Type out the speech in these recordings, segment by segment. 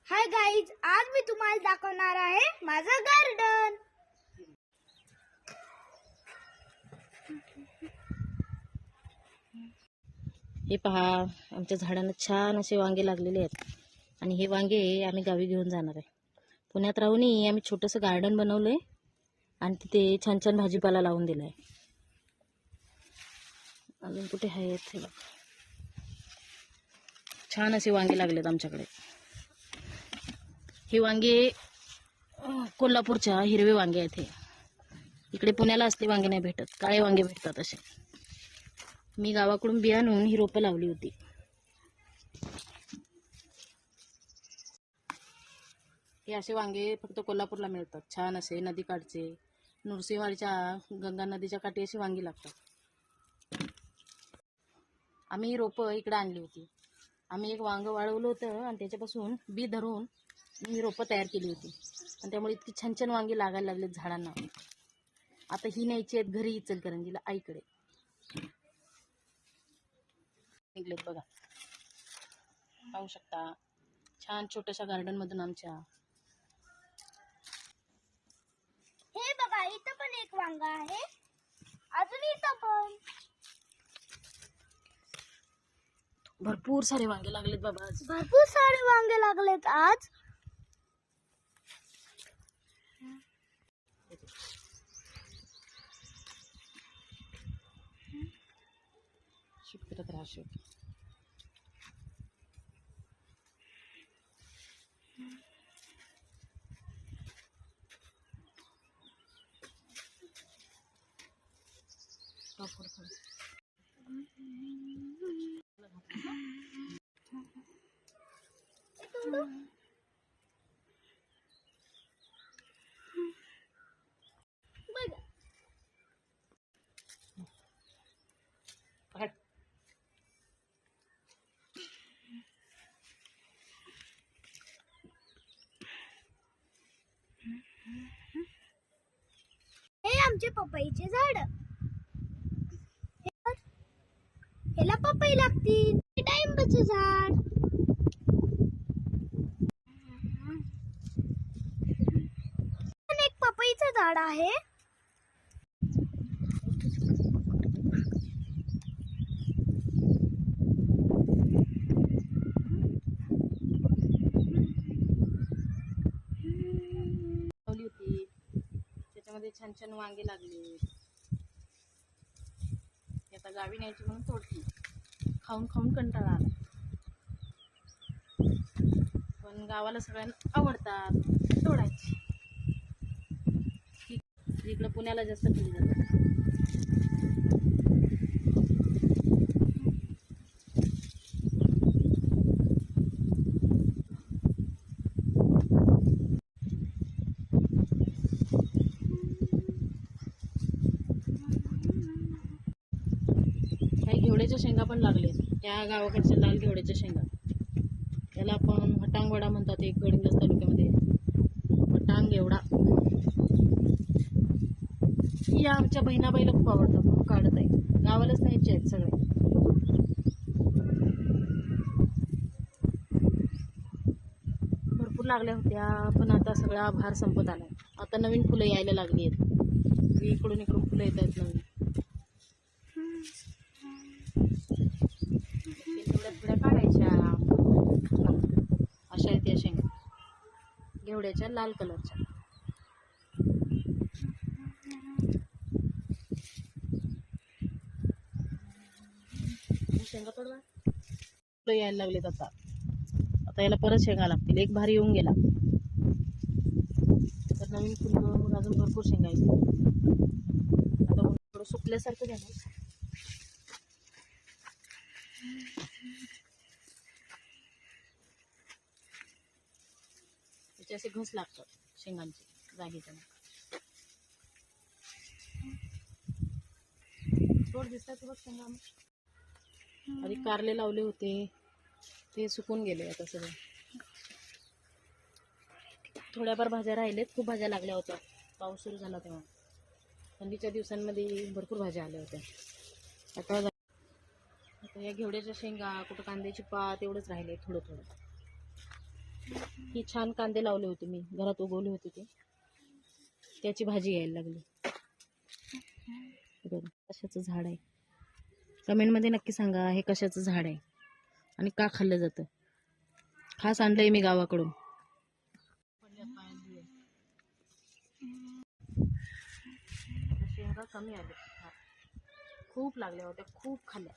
Hi guys, आज मी तुम्हाला दाखवणार आहे माझं गार्डन। हे पहा, आमच्या झाडांना छान असे वांगे लागलेले आहेत आणि हे वांगे आम्ही गावी घेऊन जाणार आहे। पुण्यात राहूनही आम्ही छोटंसं गार्डन बनवलंय आणि तिथे छान छान भाजीपाला लावून दिलाय। अजून कुठे आहेत हे बघा, छान असे वांगे लागलेत आमच्याकडे। हे वांगे कोल्हापूरच्या हिरवे वांगे आहेत। हे इकडे पुण्याला असले वांगे नाही भेटत, काळे वांगे भेटतात असे। मी गावाकडून बिया आणून ही रोपं लावली होती। हे असे वांगे फक्त कोल्हापूरला मिळतात, छान असे नदीकाठचे, नृसिंहवाडीच्या गंगा नदीच्या काठी अशी वांगी लागतात। आम्ही ही रोपं इकडे आणली होती। आम्ही एक वांग वाळवलं होतं आणि त्याच्यापासून बी धरून ही रोपं तयार केली होती आणि त्यामुळे इतकी छान छान वांगी लागायला लागलेत झाडांना। आता ही न्यायची आहेत घरी इचलकरंजीला आईकडे। निघलेत बघा, पाहू शकता छान छोट्याशा गार्डन मधून आमच्या। हे बघा, इथं पण एक वांगा आहे, अजून इथं पण भरपूर सारे वांगे लागलेत बाबा आज। भरपूर सारे वांगे लागलेत आज। करत राहशो। हे आमचे पपईचे झाड, ह्याला पपई लागतील। हे डाळिंबाचे झाड, एक पपईचं झाड आहे। त्याच्यामध्ये छान छान वांगे लागले। आता गावी न्यायची म्हणून तोडली, खाऊन खाऊन कंटाळा आला, पण गावाला सगळ्यांना आवडतात तोडायची। इकडं पुण्याला जास्त केली जातात। घेवड्याच्या शेंगा पण लागले, त्या गावाकडच्या लाल घेवड्याच्या शेंगा, त्याला आपण हटांगवडा म्हणतात। एक गडिंग्लज तालुक्यामध्ये हटांग घेवडा। या आमच्या बहिणाबाईला खूप आवडतात म्हणून काढत आहे, गावालाच न्यायचे आहेत सगळे। भरपूर लागल्या होत्या, पण आता सगळा भार संपत आलाय। आता नवीन फुलं यायला लागली आहेत, इकडून इकडून फुलं येत आहेत नवीन। थोड्या काढायच्या, अशा आहेत या शेंगा घेवड्याच्या लाल कलरच्या। शेंगा तोडवा, फुलं यायला लागलेत आता। आता याला परत शेंगा लागतील, एक भारी येऊन गेला तर नवीन फुलं, मग अजून भरपूर शेंगा येतील। आता थोडं सुकल्यासारखं झालं। त्याचे असे घस लागतात शेंगांचे जागेच्या। थोड दिसतात बघ शेंगा। आधी कारले लावले होते, ते सुकून गेले आता सगळे। थोड्याफार भाज्या राहिलेत, खूप भाज्या लागल्या होत्या पाऊस सुरू झाला तेव्हा। थंडीच्या दिवसांमध्ये भरपूर भाज्या आल्या होत्या। आता या घेवड्याच्या शेंगा, कुठं कांद्याची पात, एवढंच राहिले थोडं थोडं। ही छान कांदे लावले होते मी, घरात उगवले होते ते, त्याची भाजी यायला लागली. बघा कशाचं झाड आहे, कमेंटमध्ये नक्की सांगा हे कशाचं झाड आहे आणि का खाल्लं जातं. खास आणलंय मी गावाकडून. शेंगा कमी आले, खूप लागल्या होत्या, खूप खाल्ल्या,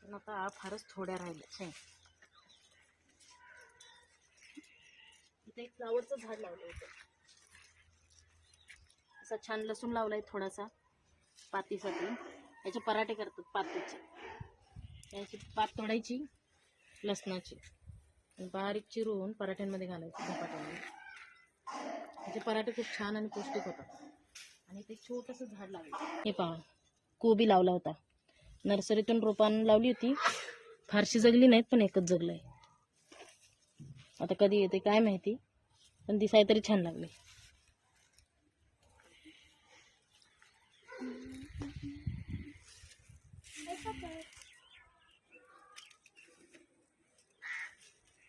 पण आता फारच थोड्या राहिल्या शेंगा. इथे एक फ्लावरचं झाड लावलं होतं, असा छान लसूण लावलाय थोडासा पातीसाठी. याचे पराठे करतात पातीचे, याची पात तोडायची लसणाची आणि बारीक चिरून पराठ्यांमध्ये घालायचे धपाट्यामध्ये. याचे पराठे खूप छान आणि पौष्टिक होतात. आणि ते छोटंसं झाड लावलं, हे पहा कोबी लावला होता, नर्सरीतून रोपान लावली होती, फारशी जगली नाहीत पण एकच जगलंय. आता कधी येते काय माहिती, पण दिसाय तरी छान लागले.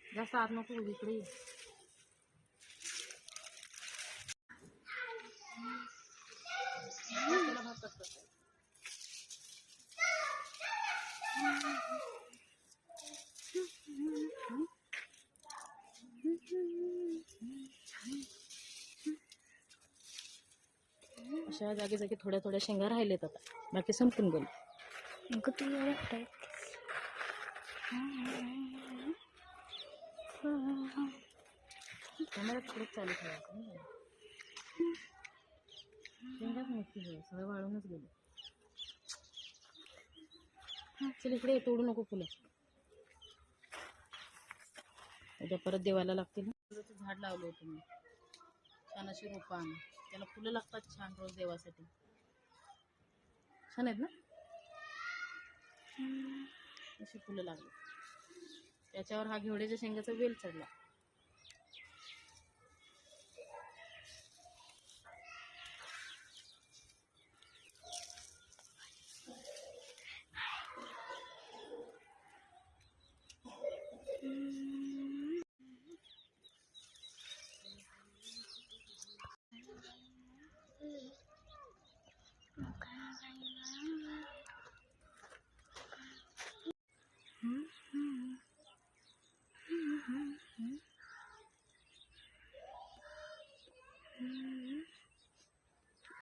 जास्त आत नको इकडे ये. त्याला भात करतात. अशा जागी जागी थोड्या थोड्या शेंगा राहिलेत, आता बाकी संपून गेले. कॅमेरा तिकडेच चालू ठेवायचं, शेंगाच नक्की होईल, सगळं वाळूनच गेले. चल इकडे तोडू नको फुलं, उद्या परत देवाला लागतील. फुलाचं झाड लावलं होतं मी, छान अशी रोपं आणून, त्याला फुलं लागतात छान रोज देवासाठी. छान आहेत ना, अशी फुलं लागली. त्याच्यावर हा घेवड्याच्या शेंगाचा वेल चढला.